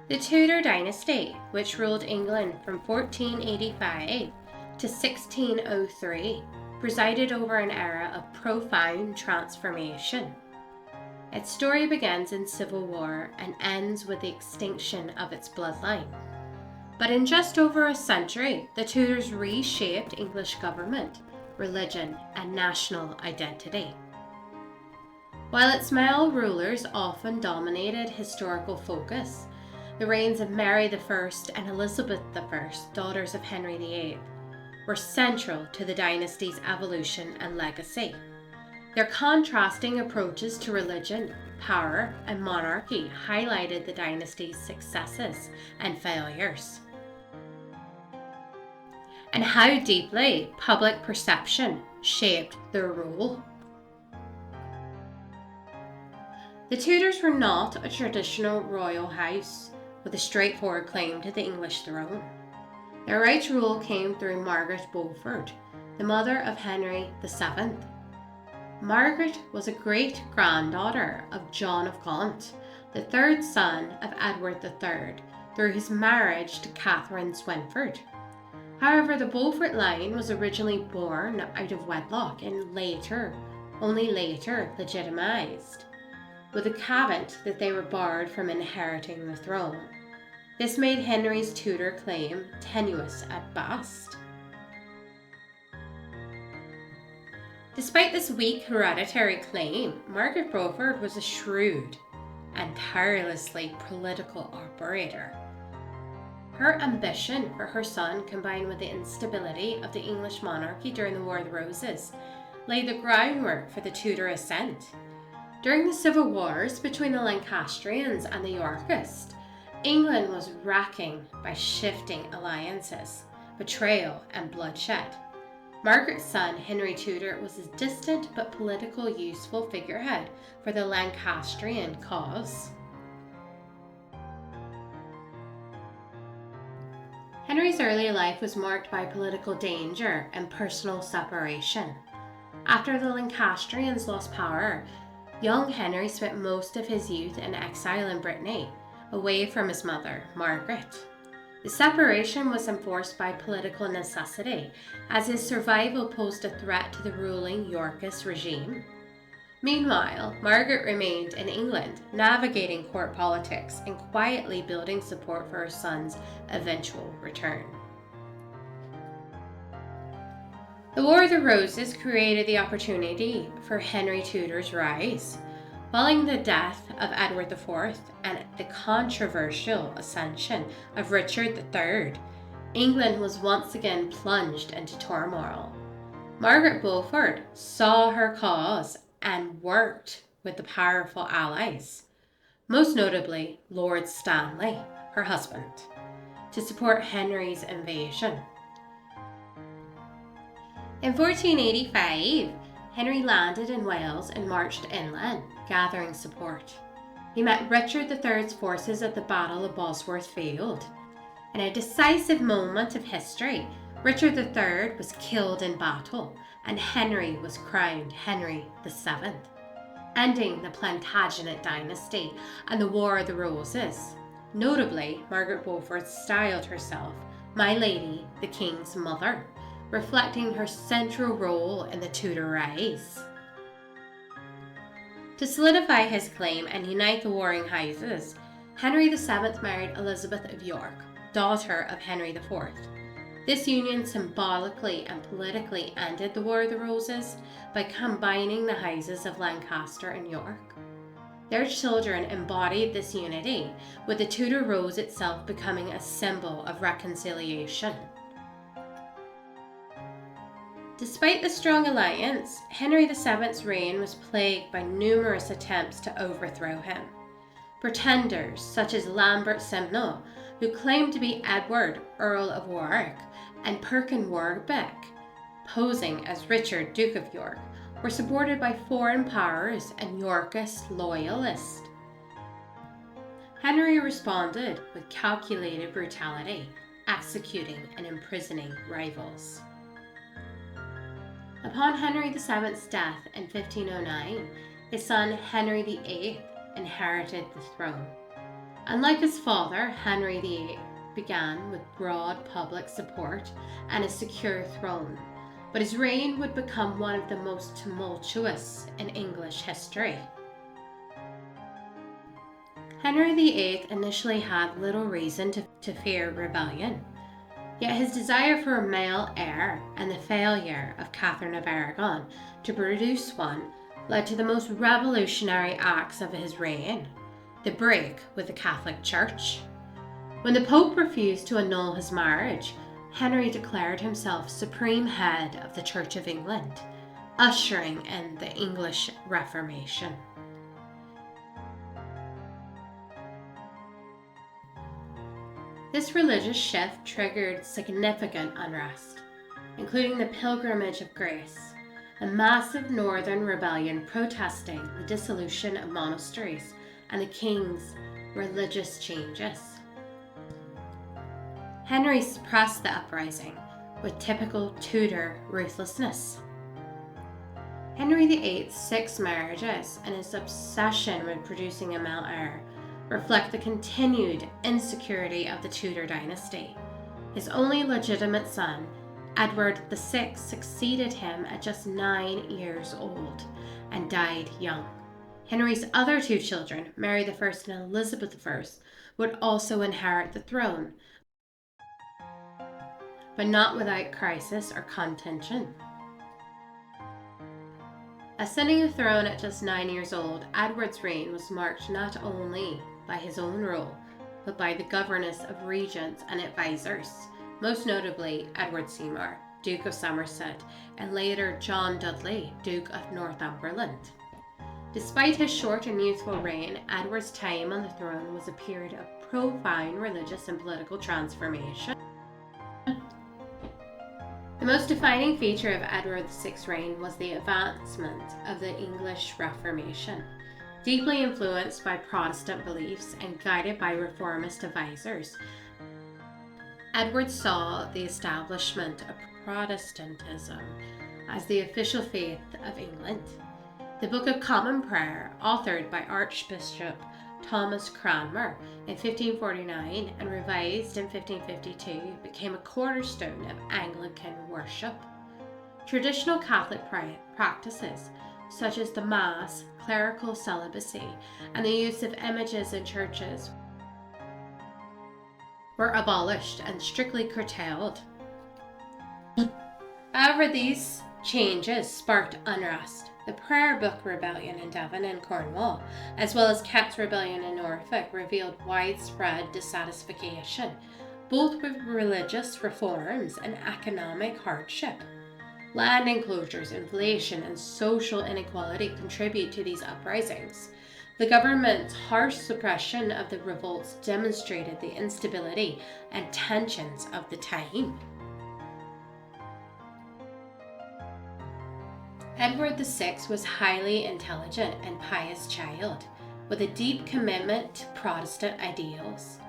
The Tudor Dynasty, which ruled England from 1485 to 1603, presided over an era of profound transformation. Its story begins in civil war and ends with the extinction of its bloodline. But in just over a century, the Tudors reshaped English government, religion, and national identity. While its male rulers often dominated historical focus, the reigns of Mary I and Elizabeth I, daughters of Henry VIII, were central to the dynasty's evolution and legacy. Their contrasting approaches to religion, power, and monarchy highlighted the dynasty's successes and failures. And how deeply public perception shaped their rule. The Tudors were not a traditional royal house with a straightforward claim to the English throne. Their right to rule came through Margaret Beaufort, the mother of Henry VII. Margaret was a great-granddaughter of John of Gaunt, the third son of Edward III, through his marriage to Catherine Swynford. However, the Beaufort line was originally born out of wedlock and only later legitimated, with the caveat that they were barred from inheriting the throne. This made Henry's Tudor claim tenuous at best. Despite this weak hereditary claim, Margaret Beaufort was a shrewd and tirelessly political operator. Her ambition for her son, combined with the instability of the English monarchy during the War of the Roses, laid the groundwork for the Tudor ascent. During the civil wars between the Lancastrians and the Yorkists, England was racking by shifting alliances, betrayal, and bloodshed. Margaret's son, Henry Tudor, was a distant but politically useful figurehead for the Lancastrian cause. Henry's early life was marked by political danger and personal separation. After the Lancastrians lost power, young Henry spent most of his youth in exile in Brittany, away from his mother, Margaret. The separation was enforced by political necessity, as his survival posed a threat to the ruling Yorkist regime. Meanwhile, Margaret remained in England, navigating court politics and quietly building support for her son's eventual return. The War of the Roses created the opportunity for Henry Tudor's rise. Following the death of Edward IV and the controversial ascension of Richard III, England was once again plunged into turmoil. Margaret Beaufort saw her cause and worked with the powerful allies, most notably Lord Stanley, her husband, to support Henry's invasion. In 1485, Henry landed in Wales and marched inland, gathering support. He met Richard III's forces at the Battle of Bosworth Field. In a decisive moment of history, Richard III was killed in battle, and Henry was crowned Henry VII, ending the Plantagenet dynasty and the War of the Roses. Notably, Margaret Beaufort styled herself "My Lady, the King's Mother," reflecting her central role in the Tudor rise. To solidify his claim and unite the warring houses, Henry VII married Elizabeth of York, daughter of Henry IV. This union symbolically and politically ended the War of the Roses by combining the houses of Lancaster and York. Their children embodied this unity, with the Tudor rose itself becoming a symbol of reconciliation. Despite the strong alliance, Henry VII's reign was plagued by numerous attempts to overthrow him. Pretenders such as Lambert Simnel, who claimed to be Edward, Earl of Warwick, and Perkin Warbeck, posing as Richard, Duke of York, were supported by foreign powers and Yorkist loyalists. Henry responded with calculated brutality, executing and imprisoning rivals. Upon Henry VII's death in 1509, his son Henry VIII inherited the throne. Unlike his father, Henry VIII began with broad public support and a secure throne, but his reign would become one of the most tumultuous in English history. Henry VIII initially had little reason to fear rebellion, yet his desire for a male heir and the failure of Catherine of Aragon to produce one led to the most revolutionary acts of his reign, the break with the Catholic Church. When the Pope refused to annul his marriage, Henry declared himself supreme head of the Church of England, ushering in the English Reformation. This religious shift triggered significant unrest, including the Pilgrimage of Grace, a massive northern rebellion protesting the dissolution of monasteries and the king's religious changes. Henry suppressed the uprising with typical Tudor ruthlessness. Henry VIII's 6 marriages and his obsession with producing a male heir reflect the continued insecurity of the Tudor dynasty. His only legitimate son, Edward VI, succeeded him at just 9 years old and died young. Henry's other 2 children, Mary I and Elizabeth I, would also inherit the throne, but not without crisis or contention. Ascending the throne at just 9 years old, Edward's reign was marked not only by his own rule, but by the governance of regents and advisors, most notably Edward Seymour, Duke of Somerset, and later John Dudley, Duke of Northumberland. Despite his short and youthful reign, Edward's time on the throne was a period of profound religious and political transformation. The most defining feature of Edward VI's reign was the advancement of the English Reformation. Deeply influenced by Protestant beliefs and guided by reformist advisors, Edward saw the establishment of Protestantism as the official faith of England. The Book of Common Prayer, authored by Archbishop Thomas Cranmer in 1549 and revised in 1552, became a cornerstone of Anglican worship. Traditional Catholic practices, such as the Mass, clerical celibacy, and the use of images in churches, were abolished and strictly curtailed. However, these changes sparked unrest. The Prayer Book Rebellion in Devon and Cornwall, as well as Kett's Rebellion in Norfolk, revealed widespread dissatisfaction, both with religious reforms and economic hardship. Land enclosures, inflation, and social inequality contribute to these uprisings. The government's harsh suppression of the revolts demonstrated the instability and tensions of the time. Edward VI was a highly intelligent and pious child, with a deep commitment to Protestant ideals.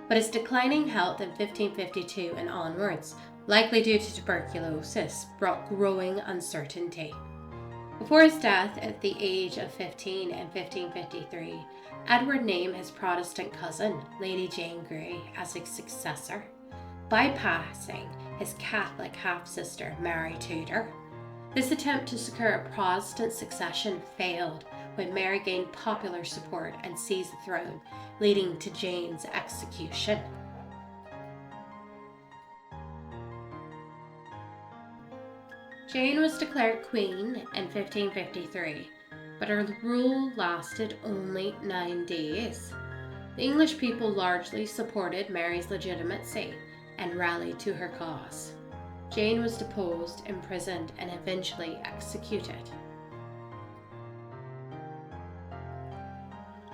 But his declining health in 1552 and onwards, likely due to tuberculosis, brought growing uncertainty. Before his death at the age of 15 in 1553, Edward named his Protestant cousin, Lady Jane Grey, as his successor, bypassing his Catholic half-sister, Mary Tudor. This attempt to secure a Protestant succession failed when Mary gained popular support and seized the throne, leading to Jane's execution. Jane was declared queen in 1553, but her rule lasted only 9 days. The English people largely supported Mary's legitimacy and rallied to her cause. Jane was deposed, imprisoned, and eventually executed.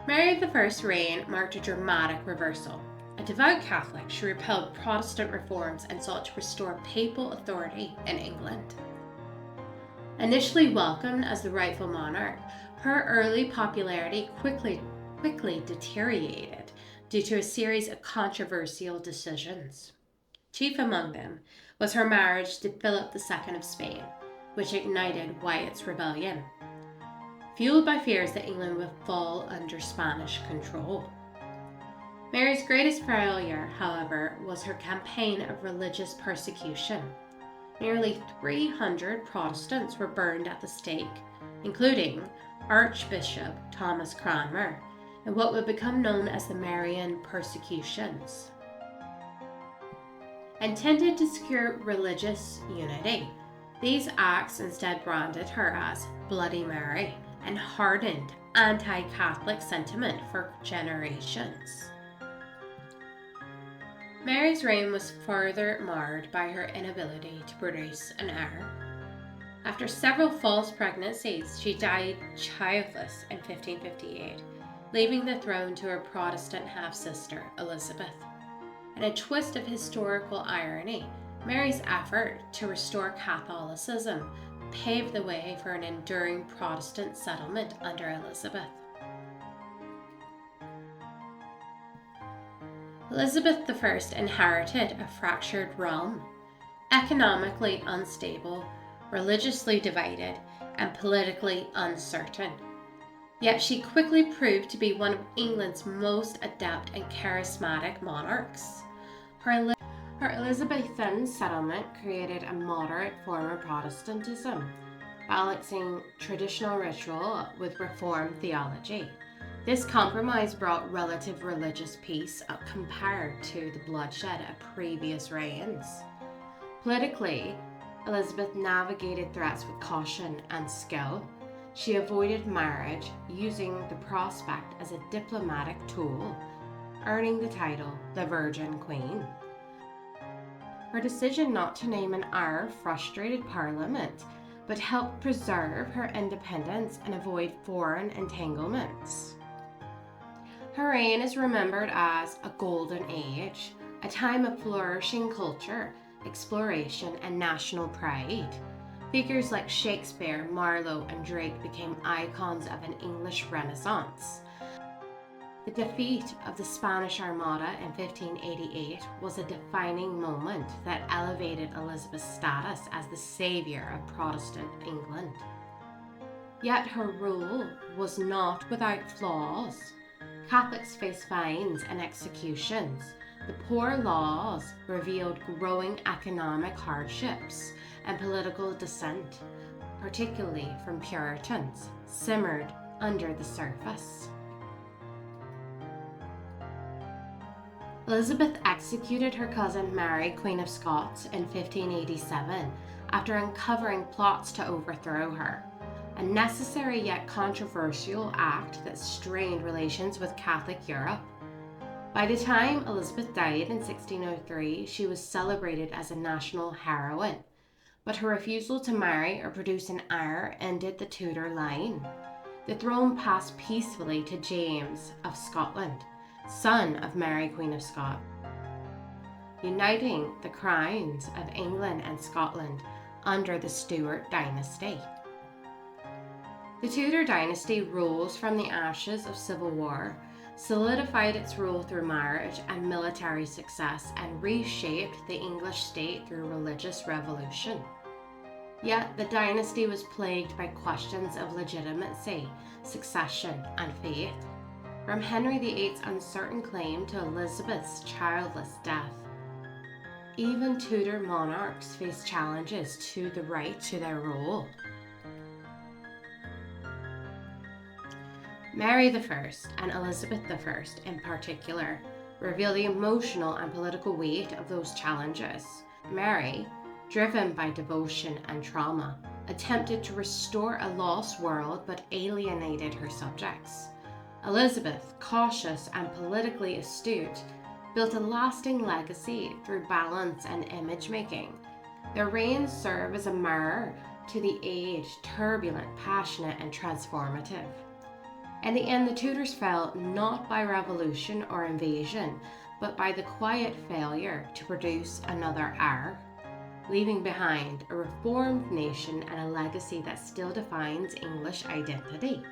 Mary I's reign marked a dramatic reversal. A devout Catholic, she repelled Protestant reforms and sought to restore papal authority in England. Initially welcomed as the rightful monarch, her early popularity quickly deteriorated due to a series of controversial decisions. Chief among them was her marriage to Philip II of Spain, which ignited Wyatt's rebellion, fueled by fears that England would fall under Spanish control. Mary's greatest failure, however, was her campaign of religious persecution. Nearly 300 Protestants were burned at the stake, including Archbishop Thomas Cranmer, in what would become known as the Marian persecutions. Intended to secure religious unity, these acts instead branded her as Bloody Mary and hardened anti-Catholic sentiment for generations. Mary's reign was further marred by her inability to produce an heir. After several false pregnancies, she died childless in 1558, leaving the throne to her Protestant half-sister, Elizabeth. In a twist of historical irony, Mary's effort to restore Catholicism paved the way for an enduring Protestant settlement under Elizabeth. Elizabeth I inherited a fractured realm, economically unstable, religiously divided, and politically uncertain. Yet she quickly proved to be one of England's most adept and charismatic monarchs. Her Elizabethan settlement created a moderate form of Protestantism, balancing traditional ritual with Reformed theology. This compromise brought relative religious peace compared to the bloodshed of previous reigns. Politically, Elizabeth navigated threats with caution and skill. She avoided marriage, using the prospect as a diplomatic tool, earning the title the Virgin Queen. Her decision not to name an heir frustrated Parliament, but helped preserve her independence and avoid foreign entanglements. Her reign is remembered as a golden age, a time of flourishing culture, exploration, and national pride. Figures like Shakespeare, Marlowe, and Drake became icons of an English Renaissance. The defeat of the Spanish Armada in 1588 was a defining moment that elevated Elizabeth's status as the savior of Protestant England. Yet her rule was not without flaws. Catholics faced fines and executions. The poor laws revealed growing economic hardships, and political dissent, particularly from Puritans, simmered under the surface. Elizabeth executed her cousin Mary, Queen of Scots, in 1587 after uncovering plots to overthrow her, a necessary yet controversial act that strained relations with Catholic Europe. By the time Elizabeth died in 1603, she was celebrated as a national heroine, but her refusal to marry or produce an heir ended the Tudor line. The throne passed peacefully to James of Scotland, son of Mary, Queen of Scots, uniting the crowns of England and Scotland under the Tudor Dynasty. The Tudor Dynasty rose from the ashes of civil war, solidified its rule through marriage and military success, and reshaped the English state through religious revolution. Yet the dynasty was plagued by questions of legitimacy, succession, and faith, from Henry VIII's uncertain claim to Elizabeth's childless death. Even Tudor monarchs faced challenges to the right to their role. Mary I and Elizabeth I in particular reveal the emotional and political weight of those challenges. Mary, driven by devotion and trauma, attempted to restore a lost world but alienated her subjects. Elizabeth, cautious and politically astute, built a lasting legacy through balance and image making. Their reigns serve as a mirror to the age, turbulent, passionate, and transformative. In the end, the Tudors fell not by revolution or invasion, but by the quiet failure to produce another heir, leaving behind a reformed nation and a legacy that still defines English identity.